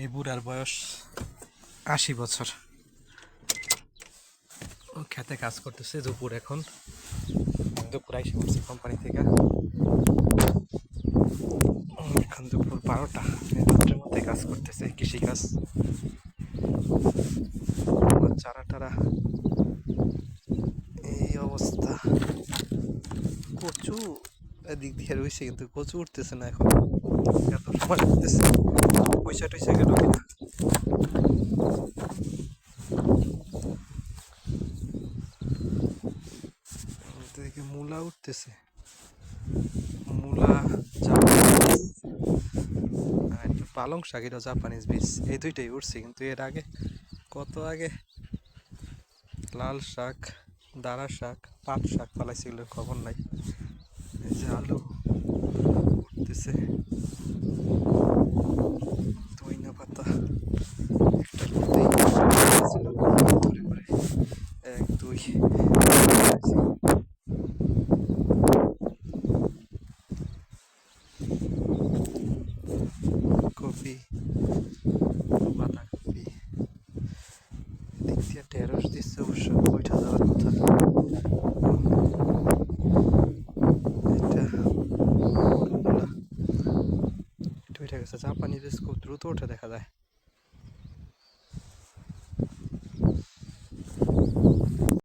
এই বুড়ার বয়স ৮০ বছর। ও খেতে কাজ করতেছে। দুপুর এখন দুপুর আইসে পড়ছে কোম্পানি থেকে। এখন দুপুর ১২টা। রাত্রের মধ্যে কাজ করতেছে, কৃষিকাজ, চারা টারা। এই অবস্থা। কচু এদিক দিয়ে রয়েছে, কিন্তু কচু উঠতেছে না এখন। এত সময় লাগতেছে, পয়সা টয়সা গেল কিনা। এদিকে মূলা উঠতেছে, মূলা, জাপানিজ আর পালং শাক, এটা জাপানিজ বীজ। এই দুইটাই উঠছে, কিন্তু এর আগে কত আগে লাল শাক, দাঁড়া শাক, পাট শাক পালাইছে, এগুলোর খবর নাই। এই যে আলু উঠতেছে, ধইনা পাতা একটার মধ্যেই করে করে ১ ২ কপি, বাঁধাকপি। দিক দিয়ে ঢেঁড়স দিচ্ছে, অবশ্য ওইটা যাওয়ার কথা। এটা করলা, এটা উঠে গেছে। জাপানি বীজ খুব দ্রুত ওঠে দেখা যায়।